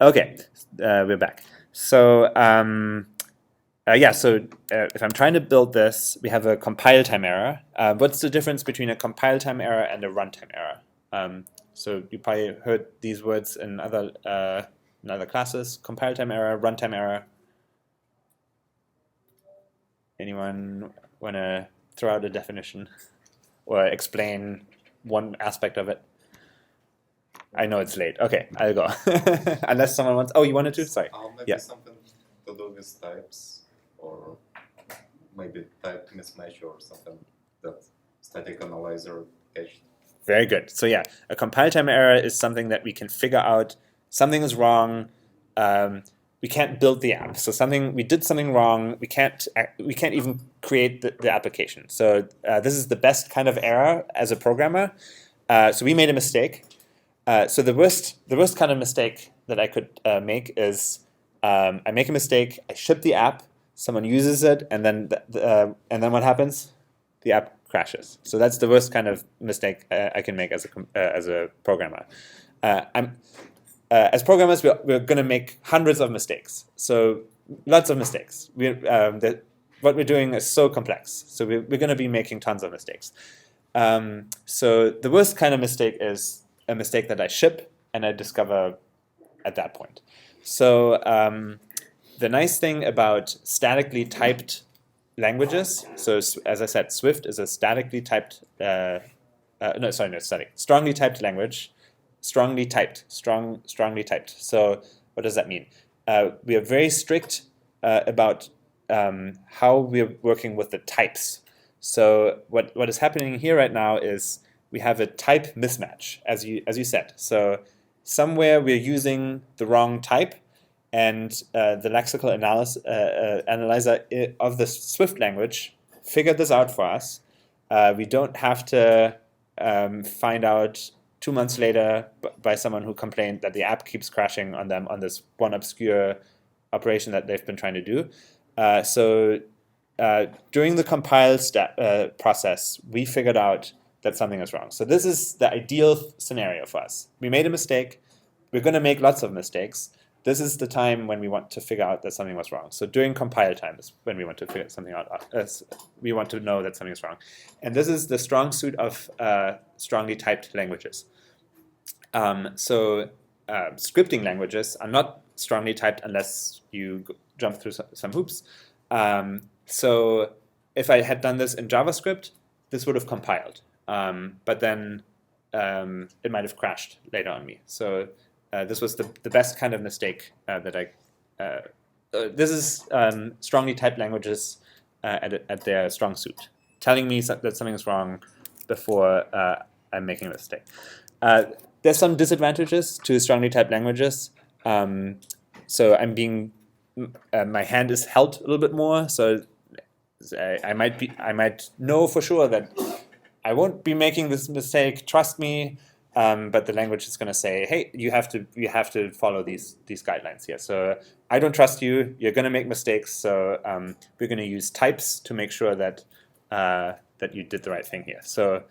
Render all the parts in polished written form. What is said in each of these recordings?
Okay, we're back. So if I'm trying to build this, we have a compile time error. What's the difference between a compile time error and a runtime error? So you probably heard these words in other classes. Compile time error, runtime error. Anyone want to throw out a definition or explain one aspect of it? I know it's late. Okay, I'll go. Unless someone wants. Oh, you wanted to? Sorry. Maybe something to do with types, or maybe type mismatch or something that static analyzer catched. Very good. So yeah, a compile time error is something that we can figure out something is wrong. We can't build the app. So we did something wrong. We can't even create the application. So this is the best kind of error as a programmer. So we made a mistake. So the worst kind of mistake that I could make is I make a mistake. I ship the app. Someone uses it, and then what happens? The app crashes. So that's the worst kind of mistake I can make as a programmer. As programmers, we're going to make hundreds of mistakes. So lots of mistakes. What we're doing is so complex. So we're going to be making tons of mistakes. So the worst kind of mistake is a mistake that I ship and I discover at that point. So the nice thing about statically typed languages, so as I said, Swift is a statically typed, strongly typed language, strongly typed. So what does that mean? We are very strict about how we're working with the types. So what is happening here right now is we have a type mismatch, as you said. So somewhere we're using the wrong type, and the lexical analyzer of the Swift language figured this out for us. We don't have to find out 2 months later by someone who complained that the app keeps crashing on them on this one obscure operation that they've been trying to do. So during the compile process, we figured out that something is wrong. So this is the ideal scenario for us. We made a mistake. We're going to make lots of mistakes. This is the time when we want to figure out that something was wrong. So during compile time is when we want to figure something out. We want to know that something is wrong. And this is the strong suit of strongly typed languages. Scripting languages are not strongly typed unless you jump through some hoops. So if I had done this in JavaScript, this would have compiled. But then it might have crashed later on me. So this was the best kind of mistake that I... this is strongly typed languages at their strong suit, telling me that something is wrong before I'm making a mistake. There's some disadvantages to strongly typed languages. So my hand is held a little bit more. So I might know for sure that I won't be making this mistake. Trust me. But the language is going to say, "Hey, you have to follow these guidelines here." So I don't trust you. You're going to make mistakes. So we're going to use types to make sure that you did the right thing here. So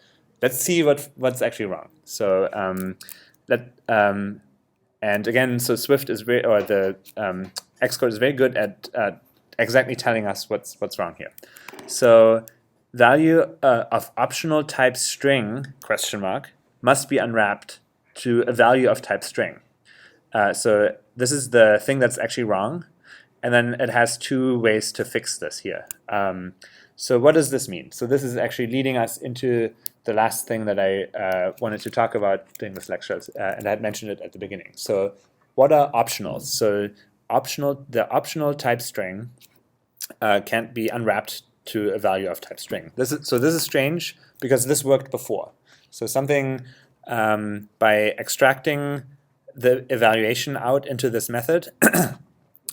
let's see what's actually wrong. So and again, so Swift is the Xcode is very good at exactly telling us what's wrong here. So value of optional type string ? Must be unwrapped to a value of type string. So this is the thing that's actually wrong, and then it has two ways to fix this here. So what does this mean? So this is actually leading us into the last thing that I wanted to talk about during this lecture, and I had mentioned it at the beginning. So what are optionals? So the optional type string can't be unwrapped to a value of type string. This is strange because this worked before. So something by extracting the evaluation out into this method,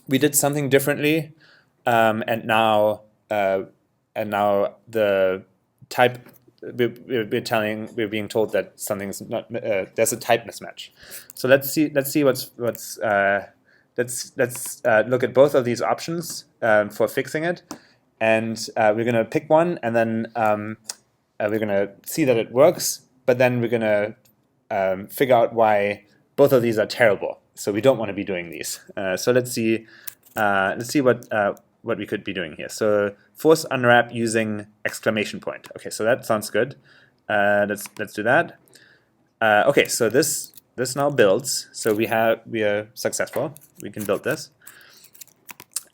we did something differently, and now the type we're being told that something's not there's a type mismatch. So let's see let's look at both of these options for fixing it, and we're gonna pick one, and then we're gonna see that it works. But then we're going to figure out why both of these are terrible. So we don't want to be doing these. So let's see what we could be doing here. So force unwrap using exclamation point. Okay, so that sounds good. Let's do that. Okay, so this now builds. So we are successful. We can build this.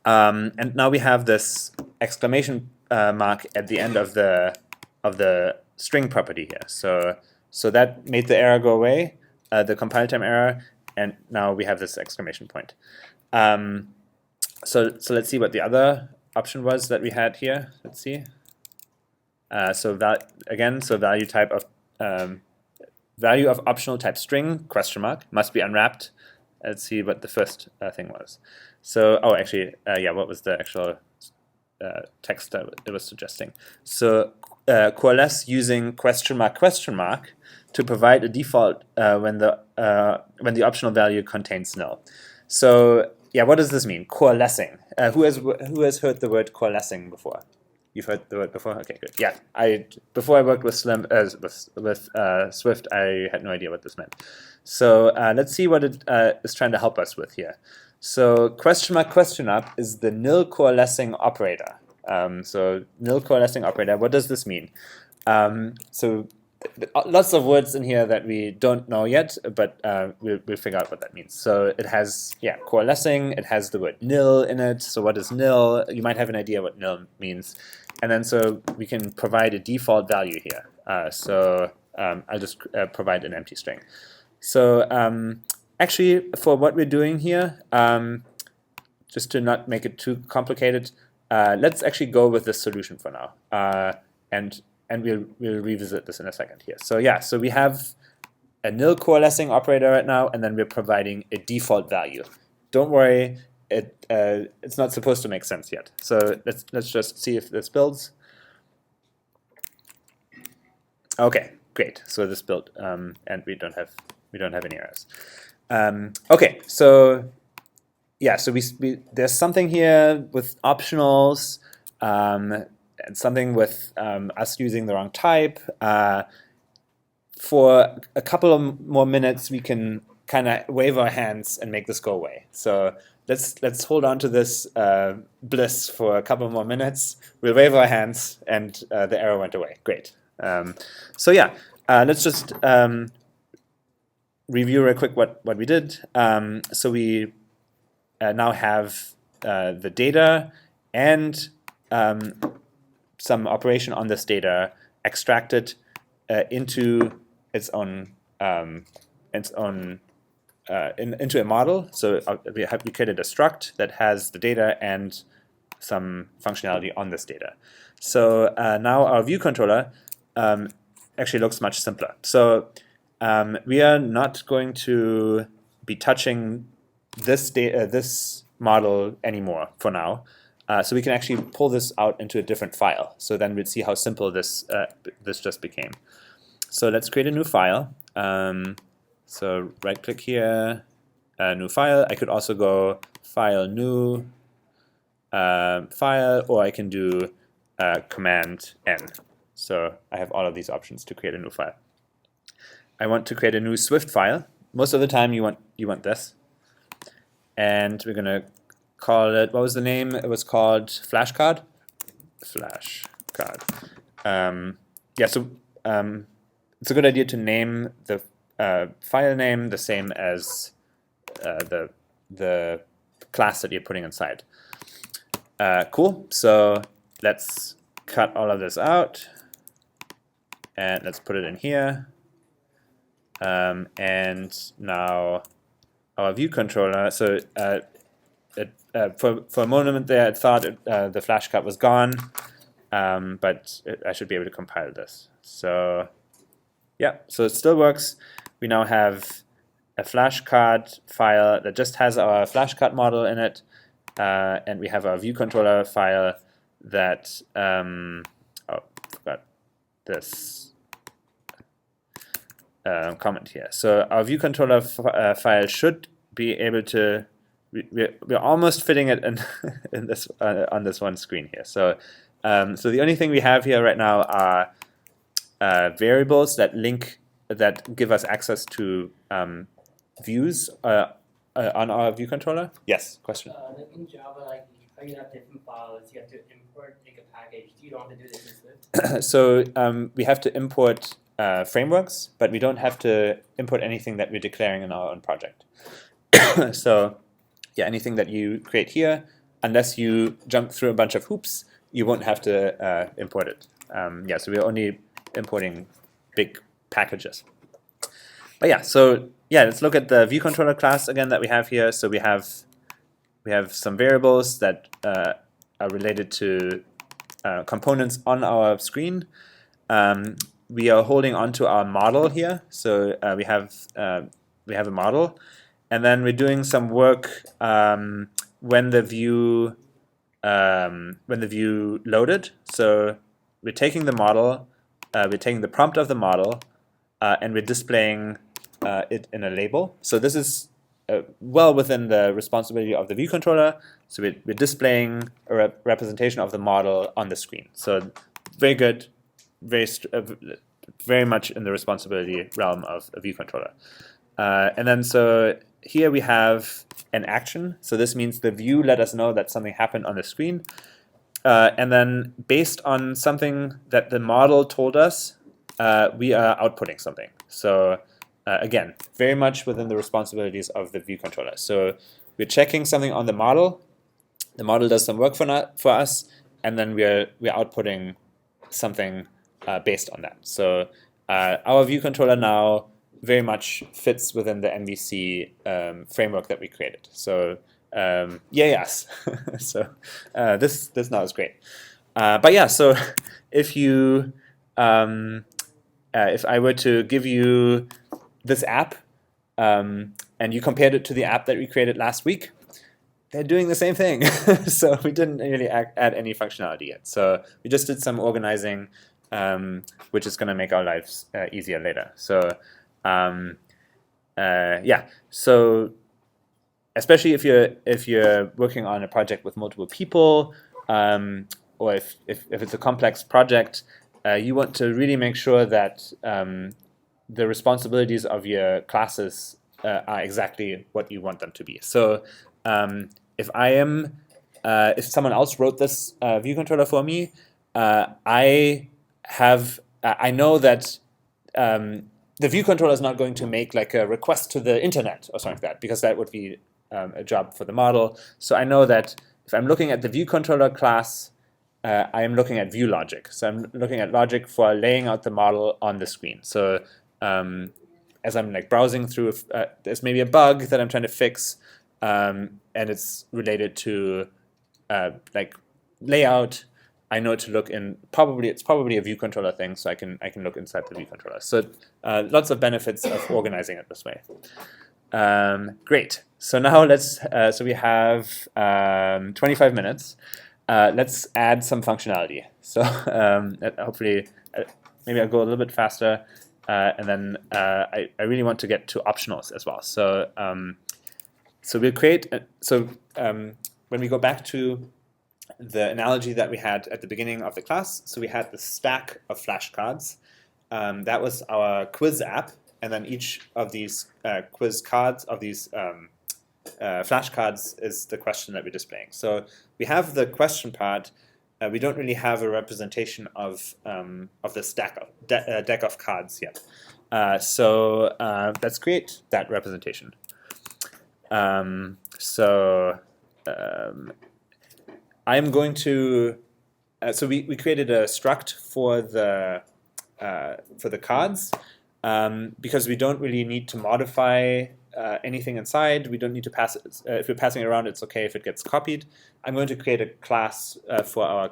And now we have this exclamation mark at the end of the string property here. So that made the error go away, the compile time error, and now we have this exclamation point. So let's see what the other option was that we had here. Let's see. So value type of value of optional type string question mark must be unwrapped. Let's see what the first thing was. So actually what was the actual text that it was suggesting? So coalesce using question mark to provide a default when the optional value contains null. So yeah, what does this mean? Coalescing. Who has heard the word coalescing before? You've heard the word before? Okay, good. Yeah, before I worked with Swift, I had no idea what this meant. So let's see what it is trying to help us with here. So question up is the nil coalescing operator. So nil coalescing operator. What does this mean? So lots of words in here that we don't know yet, but we'll figure out what that means. So it has coalescing. It has the word nil in it. So what is nil? You might have an idea what nil means. And then so we can provide a default value here. I'll just provide an empty string. So actually, for what we're doing here, just to not make it too complicated, let's actually go with this solution for now, and we'll revisit this in a second here. So yeah, so we have a nil coalescing operator right now, and then we're providing a default value. Don't worry, it's not supposed to make sense yet. So let's just see if this builds. Okay, great. So this built, and we don't have any errors. Okay, so yeah, so there's something here with optionals, and something with us using the wrong type. For a couple of more minutes, we can kind of wave our hands and make this go away. So let's hold on to this bliss for a couple more minutes. We'll wave our hands, and the error went away. Great. So yeah, let's just review real quick what we did. So we now have the data and some operation on this data extracted into its own into a model. So we created a struct that has the data and some functionality on this data. So now our view controller actually looks much simpler. So we are not going to be touching this model anymore for now. So we can actually pull this out into a different file. So then we'll see how simple this just became. So let's create a new file. So right click here, new file. I could also go file new file, or I can do command N. So I have all of these options to create a new file. I want to create a new Swift file. Most of the time you want this. And we're gonna call it, what was the name? It was called flashcard. Flashcard. Yeah, so it's a good idea to name the file name the same as the class that you're putting inside. Cool. So let's cut all of this out, and let's put it in here. And now our view controller. So for a moment there, it thought the flashcard was gone, but I should be able to compile this. So yeah, so it still works. We now have a flashcard file that just has our flashcard model in it, and we have our view controller file that forgot this comment here. So our view controller file should be able to. We're almost fitting it in this on this one screen here. So so the only thing we have here right now are variables that give us access to views on our view controller? Yes, question. Like in Java, like how you have different files, you have to import like a package. Do you don't have to do this in Swift? So we have to import frameworks, but we don't have to import anything that we're declaring in our own project. So yeah, anything that you create here, unless you jump through a bunch of hoops, you won't have to import it. Yeah, so we're only importing big packages. But yeah, so yeah, let's look at the view controller class again that we have here. So we have some variables that are related to components on our screen. We are holding onto our model here, so we have a model, and then we're doing some work when the view loaded. So we're taking the model, we're taking the prompt of the model, and we're displaying it in a label. So this is well within the responsibility of the view controller. So we're displaying a representation of the model on the screen. So very good, very much in the responsibility realm of a view controller. And then so here we have an action. So this means the view let us know that something happened on the screen. And then based on something that the model told us, we are outputting something. So again, very much within the responsibilities of the view controller. So we're checking something on the model does some work for us, and then we're outputting something based on that. So our view controller now very much fits within the MVC framework that we created. So yes, so this now is great. But yeah, so if you if I were to give you this app and you compared it to the app that we created last week, they're doing the same thing. So we didn't really add any functionality yet. So we just did some organizing, which is going to make our lives easier later. So yeah, so especially if you're working on a project with multiple people, or if it's a complex project, you want to really make sure that the responsibilities of your classes are exactly what you want them to be. So if someone else wrote this view controller for me, I know that the view controller is not going to make like a request to the internet or something like that, because that would be a job for the model. So I know that if I'm looking at the view controller class, I am looking at view logic. So I'm looking at logic for laying out the model on the screen. So as I'm like browsing through, there's maybe a bug that I'm trying to fix, and it's related to like layout. I know to look in. It's probably a view controller thing, so I can look inside the view controller. So lots of benefits of organizing it this way. Great. So now let's. So we have 25 minutes. Let's add some functionality. So hopefully, maybe I'll go a little bit faster, and then I really want to get to optionals as well. So so we'll create. When we go back to the analogy that we had at the beginning of the class, so we had the stack of flashcards. That was our quiz app, and then each of these quiz cards, of these flashcards, is the question that we're displaying. So we have the question part. We don't really have a representation of the deck of cards yet. So let's create that representation. I'm going to. So we created a struct for the cards because we don't really need to modify anything inside. We don't need to pass it. If we're passing it around, it's okay if it gets copied. I'm going to create a class for our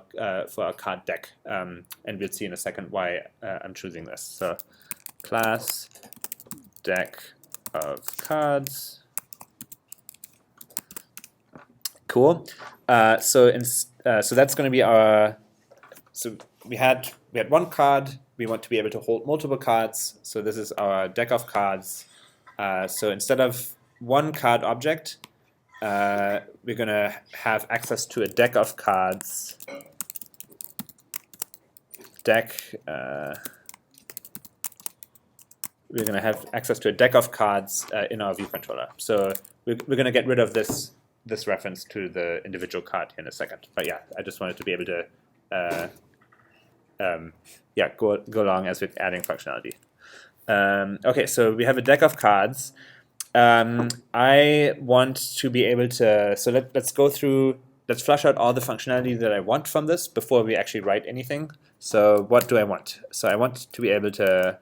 card deck, and we'll see in a second why I'm choosing this. So class deck of cards. Cool. So that's going to be our. So we had one card. We want to be able to hold multiple cards. So this is our deck of cards. So instead of one card object, we're going to have access to a deck of cards. We're going to have access to a deck of cards in our view controller. So we're going to get rid of this reference to the individual card in a second. But yeah, I just wanted to be able to go along as we're adding functionality. Okay, so we have a deck of cards. I want to be able to, so let's go through, let's flush out all the functionality that I want from this before we actually write anything. So what do I want? So I want to be able to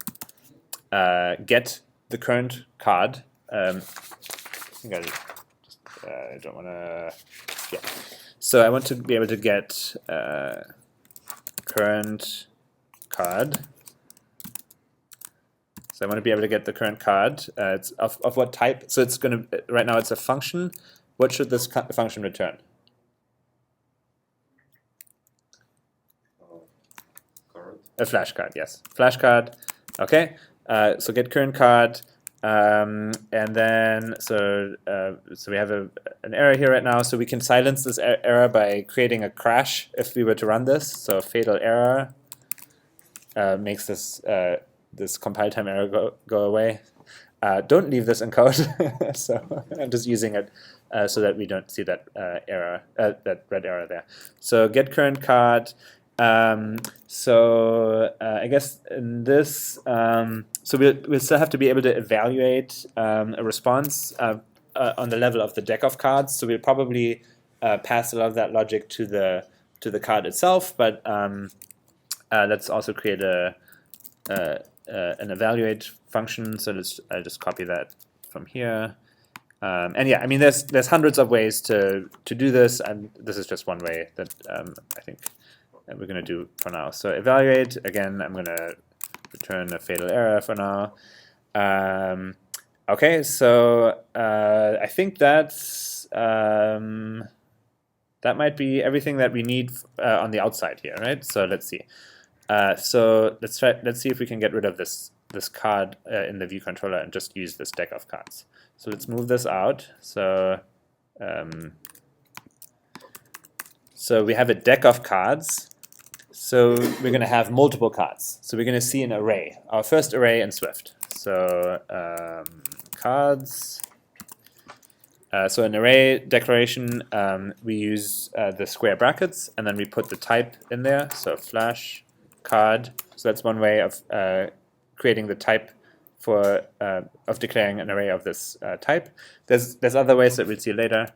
get the current card. I think I don't want to, yeah. So I want to be able to get current card. So I want to be able to get the current card. It's of what type? So it's going to, right now it's a function. What should this function return? Card. A flashcard, yes. Flashcard, okay. So get current card. And then, so we have an error here right now. So we can silence this error by creating a crash if we were to run this. So fatal error makes this this compile time error go away. Don't leave this in code. So I'm just using it so that we don't see that error, that red error there. So get current card. I guess in this, so we'll still have to be able to evaluate a response on the level of the deck of cards. So we'll probably pass a lot of that logic to the card itself, but let's also create an evaluate function. So I'll just copy that from here. And yeah, I mean, there's hundreds of ways to do this, and this is just one way that I think we're going to do for now. So evaluate, again, I'm going to return a fatal error for now. Okay, so I think that's that might be everything that we need on the outside here, right? So let's see. So let's see if we can get rid of this card in the view controller and just use this deck of cards. So let's move this out. So so we have a deck of cards. So we're going to have multiple cards. So we're going to see an array, our first array in Swift. So cards. So an array declaration, we use the square brackets, and then we put the type in there. So flash card. So that's one way of creating the type for of declaring an array of this type. There's other ways that we'll see later.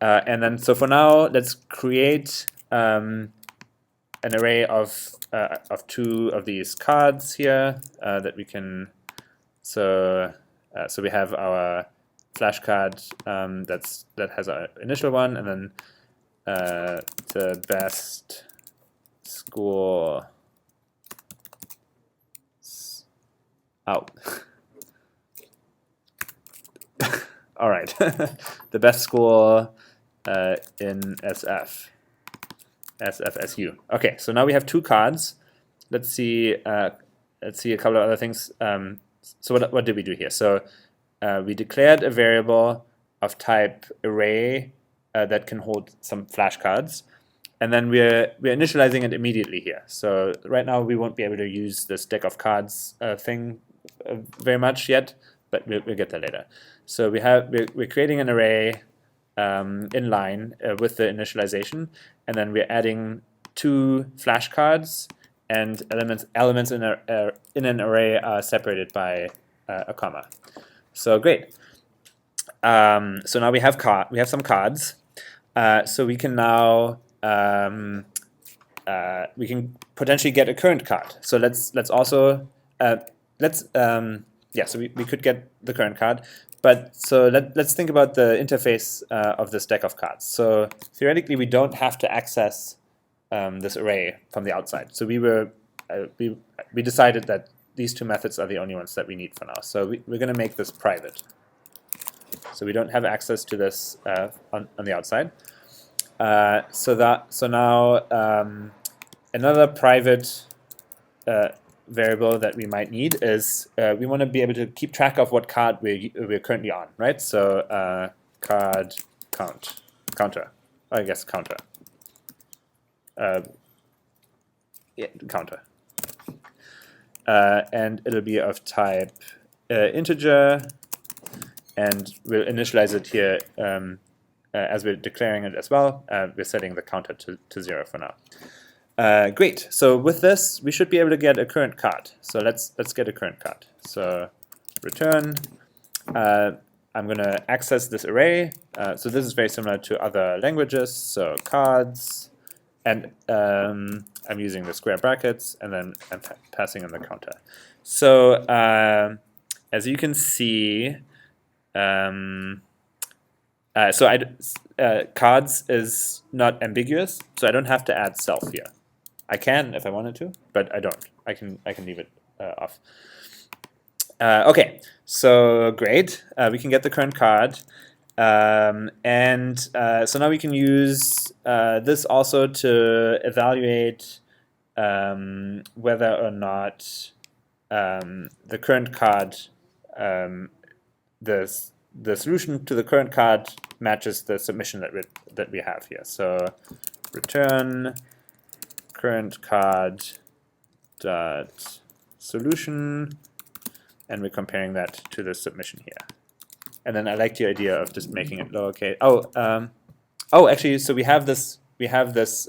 And then so for now, let's create an array of two of these cards here that we can. So we have our flashcard that has our initial one, and then the best school. Out. All right, the best school in SFSU. Okay, so now we have two cards. Let's see a couple of other things. So what did we do here? So we declared a variable of type array that can hold some flashcards, and then we're initializing it immediately here. So right now we won't be able to use this deck of cards thing very much yet, but we'll get there later. So we're creating an array in line with the initialization, and then we're adding two flashcards, and elements in an array are separated by a comma. So great. So now we have some cards. So we can now we can potentially get a current card. So let's also so we could get the current card. But so let's think about the interface of this deck of cards. So theoretically, we don't have to access this array from the outside. So we decided that these two methods are the only ones that we need for now. So we're going to make this private. So we don't have access to this on the outside. So now another private variable that we might need is we want to be able to keep track of what card we're currently on, right? So card counter. Counter. And it'll be of type integer, and we'll initialize it here as we're declaring it as well. We're setting the counter to 0 for now. Great. So with this, we should be able to get a current card. So let's get a current card. So return. I'm going to access this array. So this is very similar to other languages. So cards, and I'm using the square brackets, and then I'm passing in the counter. So as you can see, cards is not ambiguous, so I don't have to add self here. I can if I wanted to, but I don't. I can leave it off. Okay, so great. We can get the current card. So now we can use this also to evaluate whether or not the current card, the solution to the current card matches the submission that we have here. So return current card dot solution, and we're comparing that to the submission here. And then I like the idea of just making it lowercase. Actually, so we have this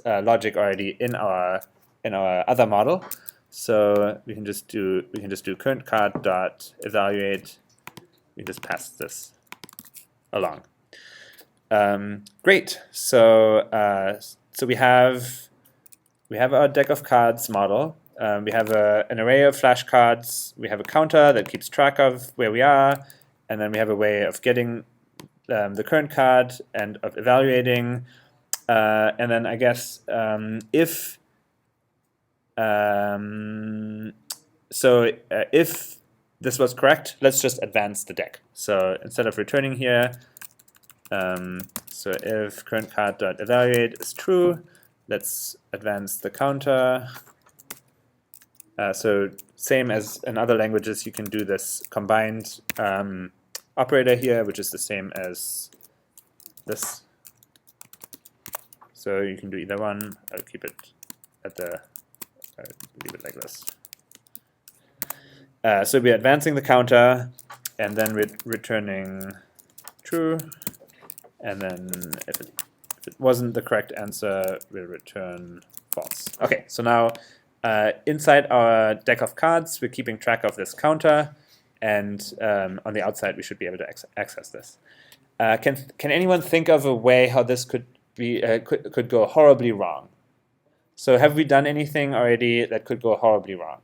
logic already in our other model. So we can just do current card dot evaluate. We just pass this along. Great. So we have our deck of cards model. We have an array of flashcards. We have a counter that keeps track of where we are, and then we have a way of getting the current card and of evaluating. And then I guess if this was correct, let's just advance the deck. So instead of returning here, so if current card dot evaluate is true, let's advance the counter. So same as in other languages, you can do this combined operator here, which is the same as this. So you can do either one. I'll keep it at leave it like this. So we're advancing the counter, and then we're returning true, and then if it wasn't the correct answer, we'll return false. Okay, so now inside our deck of cards, we're keeping track of this counter, and on the outside, we should be able to access this. Can anyone think of a way how this could go horribly wrong? So have we done anything already that could go horribly wrong?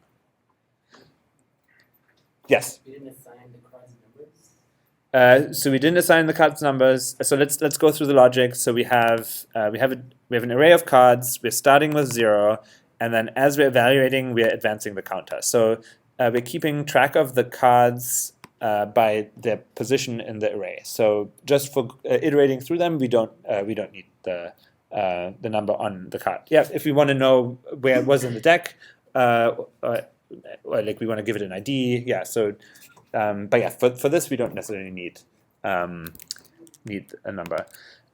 Yes. We didn't assign the cards numbers. So we didn't assign the cards numbers. So let's go through the logic. So we have an array of cards. We're starting with 0, and then as we're evaluating, we're advancing the counter. So we're keeping track of the cards by their position in the array. So just for iterating through them, we don't need the number on the card. Yeah, if we want to know where it was in the deck, or like we want to give it an ID. Yeah. So, but yeah, for this we don't necessarily need a number.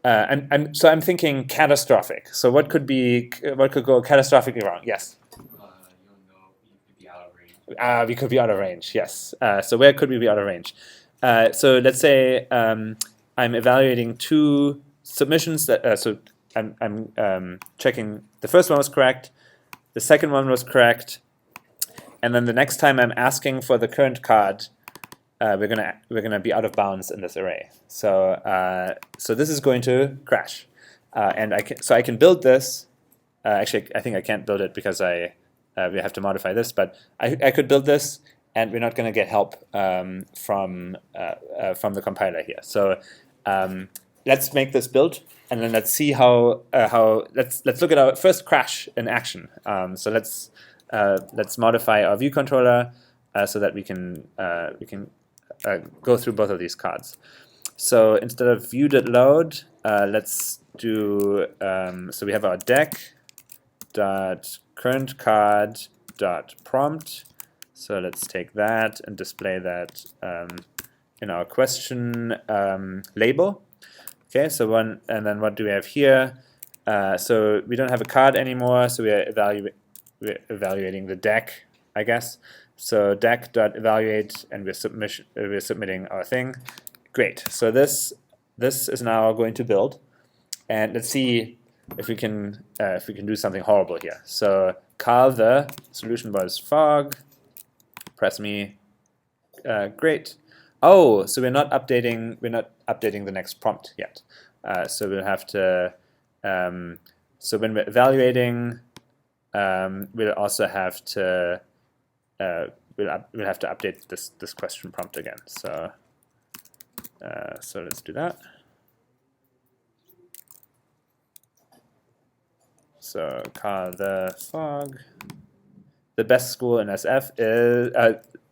So I'm thinking catastrophic. So what could go catastrophically wrong? Yes. You could be out of range. We could be out of range. Yes. So where could we be out of range? So let's say I'm evaluating 2 submissions. So I'm checking the first one was correct, the second one was correct, and then the next time I'm asking for the current card, we're gonna be out of bounds in this array. So so this is going to crash, and I can build this. Actually, I think I can't build it because we have to modify this. But I could build this, and we're not going to get help from the compiler here. So let's make this build, and then let's see how let's look at our first crash in action. So let's modify our view controller so that we can go through both of these cards. So instead of view.load, let's do so we have our deck dot current card dot prompt. So let's take that and display that in our question label. Okay, so and then what do we have here? So we don't have a card anymore, so we're evaluating the deck, I guess. So deck.evaluate, and we're submitting our thing. Great. So this is now going to build, and let's see if we can do something horrible here. So Carl, the solution was fog. Press me. Great. Oh, so we're not updating the next prompt yet. So we'll have to. So when we're evaluating, we'll also have to. We'll have to update this question prompt again. So so let's do that. So Carl the fog. The best school in SF is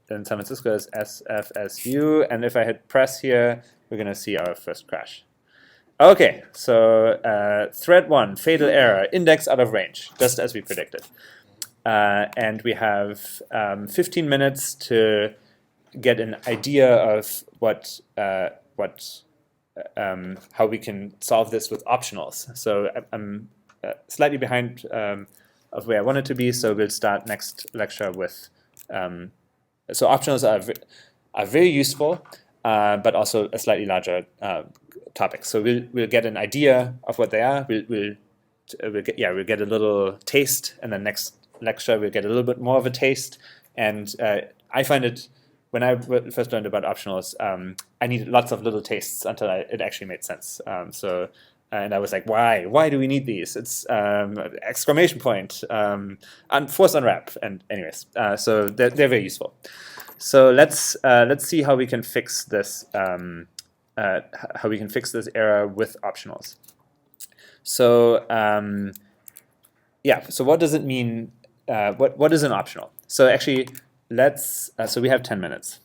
in San Francisco is SFSU, and if I hit press here, we're gonna see our first crash. Okay, so thread 1, fatal error, index out of range, just as we predicted. And we have 15 minutes to get an idea of how we can solve this with optionals. So I'm slightly behind of where I wanted to be, so we'll start next lecture with. So optionals are very useful, but also a slightly larger topic. So we'll get an idea of what they are. We'll get a little taste, and then next lecture we'll get a little bit more of a taste. And I find it, when I first learned about optionals, I needed lots of little tastes until it actually made sense. And I was like, why do we need these? It's exclamation point, force unwrap, and anyways, so they're very useful. So let's see how we can fix this error with optionals. So yeah, so what does it mean? What is an optional? So actually, so we have 10 minutes.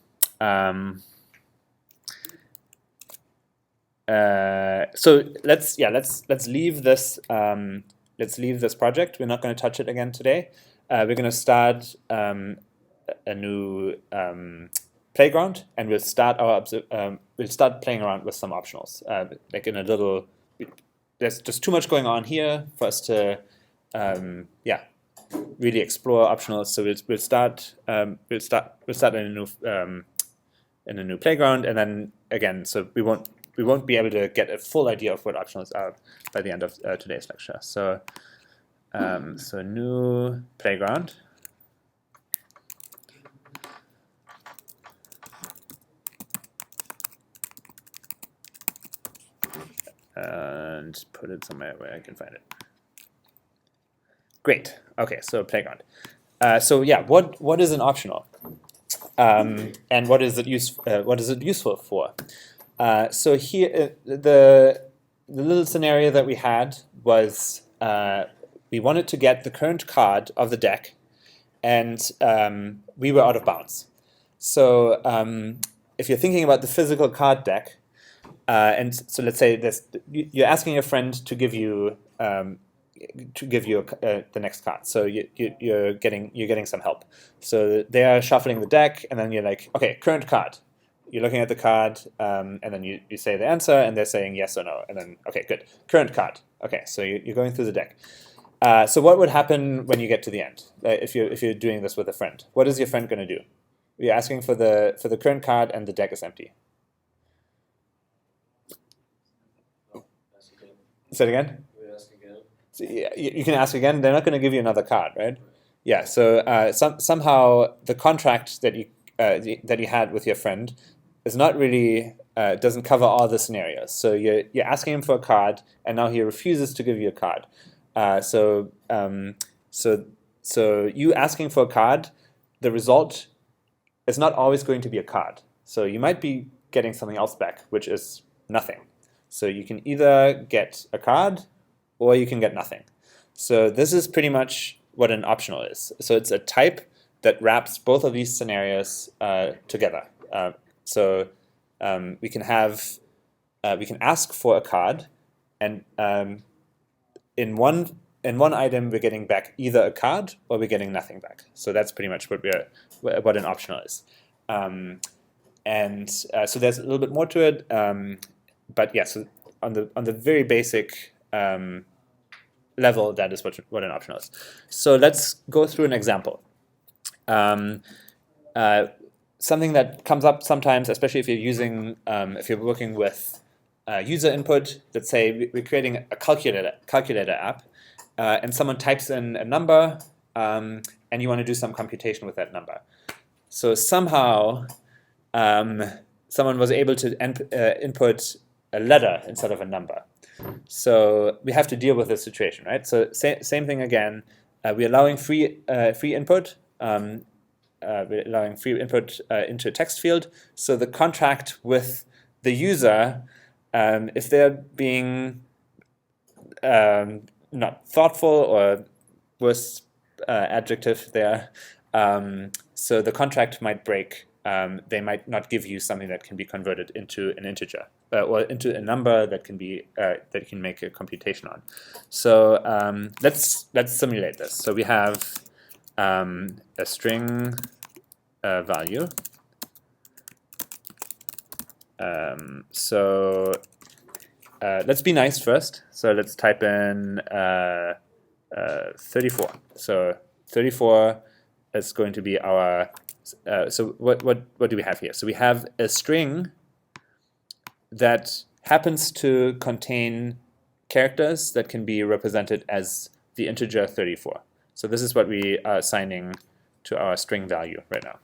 So let's leave this project. We're not going to touch it again today. We're going to start a new playground, and we'll start playing around with some optionals. Like in a little, there's just too much going on here for us to really explore optionals. So we'll start in a new playground, and then again, so we won't be able to get a full idea of what optionals are by the end of today's lecture. So, so new playground. And put it somewhere where I can find it. Great. Okay, so playground. So yeah, what is an optional, and what is it useful for? So here, the little scenario that we had was we wanted to get the current card of the deck, and we were out of bounds. So if you're thinking about the physical card deck, and so let's say you're asking a friend to give you the next card. So you're getting some help. So they are shuffling the deck, and then you're like, okay, current card. You're looking at the card, and then you say the answer, and they're saying yes or no, and then okay, good, current card. Okay, so you're going through the deck. So what would happen when you get to the end if you're doing this with a friend? What is your friend going to do? You're asking for the current card, and the deck is empty. Say it again. So, yeah, you can ask again. They're not going to give you another card, right? Yeah. So somehow the contract that you had with your friend is not really doesn't cover all the scenarios. So you're asking him for a card, and now he refuses to give you a card. So you asking for a card, the result is not always going to be a card. So you might be getting something else back, which is nothing. So you can either get a card, or you can get nothing. So this is pretty much what an optional is. So it's a type that wraps both of these scenarios together. So we can ask for a card, and in one item we're getting back either a card or we're getting nothing back. So that's pretty much what an optional is. So there's a little bit more to it, but yeah. So on the very basic level, that is what an optional is. So let's go through an example. something that comes up sometimes, especially if you're using, if you're working with user input. Let's say we're creating a calculator app, and someone types in a number, and you want to do some computation with that number. So somehow someone was able to input a letter instead of a number. So we have to deal with this situation, right? So same thing again. We're allowing free input. We're allowing free input into a text field. So the contract with the user, if they're being not thoughtful, or worse adjective there, so the contract might break. They might not give you something that can be converted into an integer or into a number that can be that you can make a computation on. So let's simulate this. So we have a string value. Let's be nice first. So let's type in 34. So 34 is going to be our. So what do we have here? So we have a string that happens to contain characters that can be represented as the integer 34. So this is what we are assigning to our string value right now.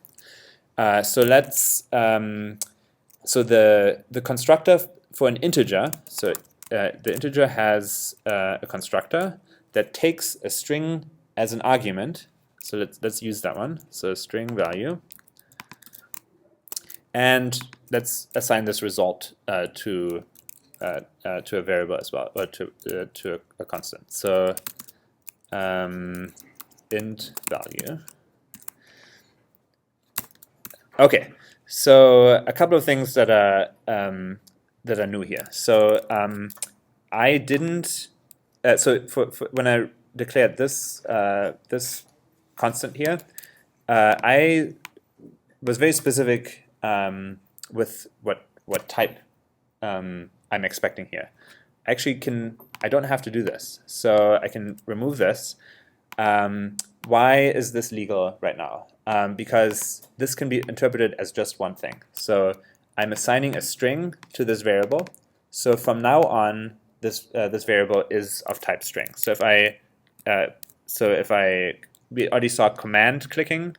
So let's so the constructor for an integer. So the integer has a constructor that takes a string as an argument. So let's use that one. So string value, and let's assign this result to a variable as well, or to a constant. So int value. Okay, so a couple of things that are new here. So I didn't. So for when I declared this this constant here, I was very specific with what type I'm expecting here. Actually, I don't have to do this, so I can remove this. Why is this legal right now? Because this can be interpreted as just one thing. So I'm assigning a string to this variable. So from now on, this variable is of type string. So if we already saw command clicking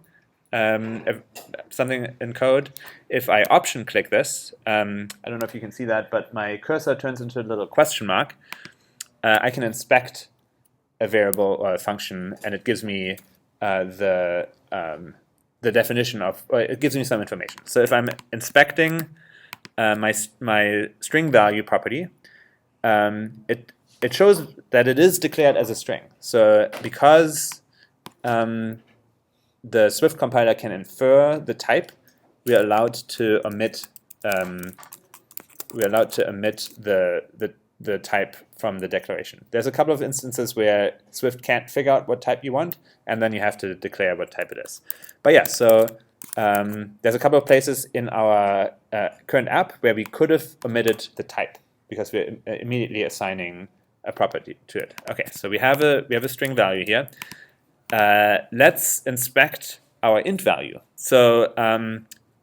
something in code. If I option click this, I don't know if you can see that, but my cursor turns into a little question mark. I can inspect a variable or a function, and it gives me the definition of, or it gives me some information. So if I'm inspecting my string value property, it shows that it is declared as a string. So because the Swift compiler can infer the type, we are allowed to omit the type from the declaration. There's a couple of instances where Swift can't figure out what type you want, and then you have to declare what type it is. But yeah, so there's a couple of places in our current app where we could have omitted the type because we're immediately assigning a property to it. Okay, so we have a string value here. Let's inspect our int value. So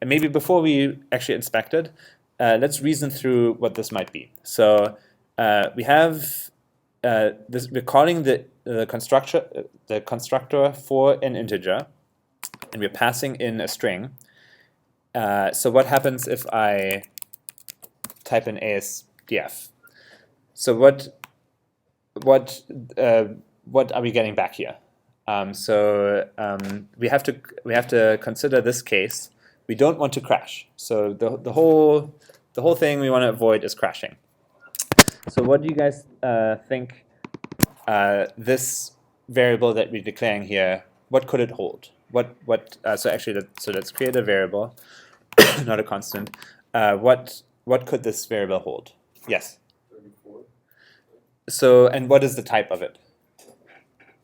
maybe before we actually inspect it, let's reason through what this might be. So we have this. We're calling the constructor for an integer, and we're passing in a string. So what happens if I type in ASDF? So what are we getting back here? We have to consider this case. We don't want to crash. So the whole thing we want to avoid is crashing. So what do you guys think this variable that we're declaring here, what could it hold? So let's create a variable, not a constant. What could this variable hold? Yes. 34. So, and what is the type of it?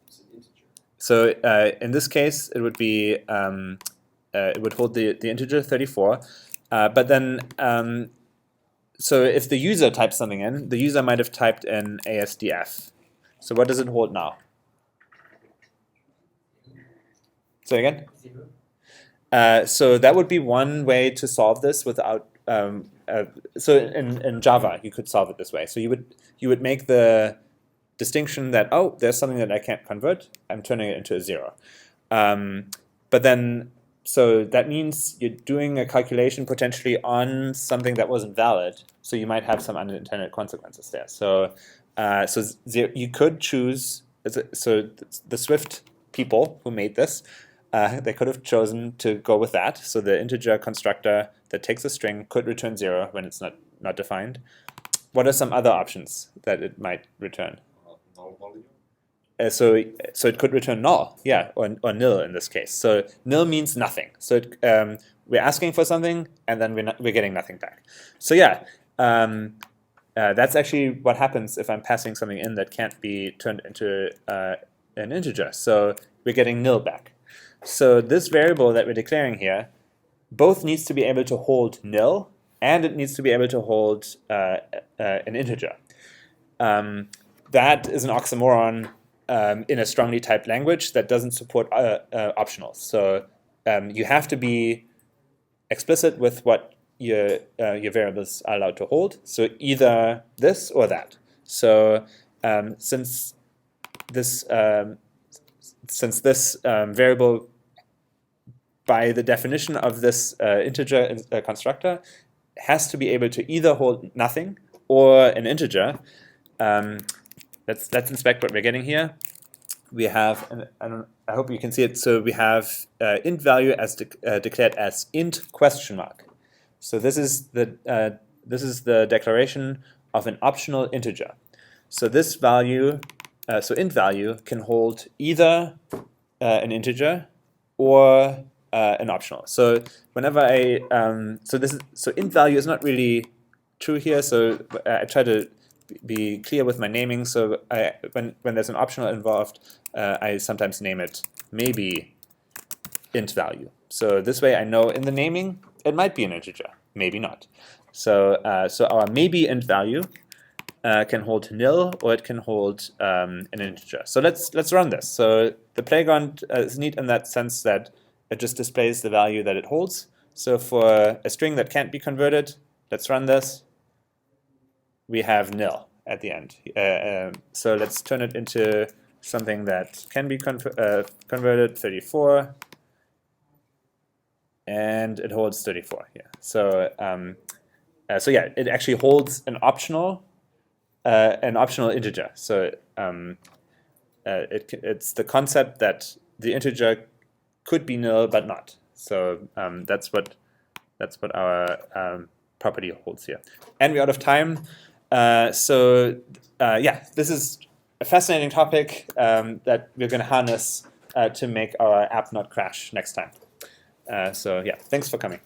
It's an integer. So in this case, it would be it would hold the integer 34, but then so if the user types something in, the user might have typed in ASDF. So what does it hold now? Say again? 0. So that would be one way to solve this without. So in Java, you could solve it this way. So you would make the distinction that, oh, there's something that I can't convert. I'm turning it into a 0. But then, so that means you're doing a calculation potentially on something that wasn't valid. So you might have some unintended consequences there. So you could choose. So the Swift people who made this, they could have chosen to go with that. So the integer constructor that takes a string could return 0 when it's not defined. What are some other options that it might return? Null value. So it could return null, yeah, or nil in this case. So nil means nothing. So we're asking for something, and then we're getting nothing back. So yeah, that's actually what happens if I'm passing something in that can't be turned into an integer. So we're getting nil back. So this variable that we're declaring here both needs to be able to hold nil, and it needs to be able to hold an integer. That is an oxymoron in a strongly typed language that doesn't support optionals. So you have to be explicit with what your variables are allowed to hold. So either this or that. So since this variable, by the definition of this integer constructor, has to be able to either hold nothing or an integer. Let's inspect what we're getting here. We have, I hope you can see it. So we have int value as declared as int question mark. So this is the declaration of an optional integer. So this value, so int value can hold either an integer or an optional. So whenever so int value is not really true here. So I try to be clear with my naming. So when there's an optional involved, I sometimes name it maybe int value. So this way I know in the naming it might be an integer, maybe not. So our maybe int value can hold nil, or it can hold an integer. So let's run this. So the playground is neat in that sense that it just displays the value that it holds. So for a string that can't be converted, let's run this. We have nil at the end. So let's turn it into something that can be converted, 34, and it holds 34. Yeah. So so yeah, it actually holds an optional integer. So it's the concept that the integer could be nil but not. So that's what our property holds here. And we're out of time. Yeah, this is a fascinating topic that we're going to harness to make our app not crash next time. So yeah, thanks for coming.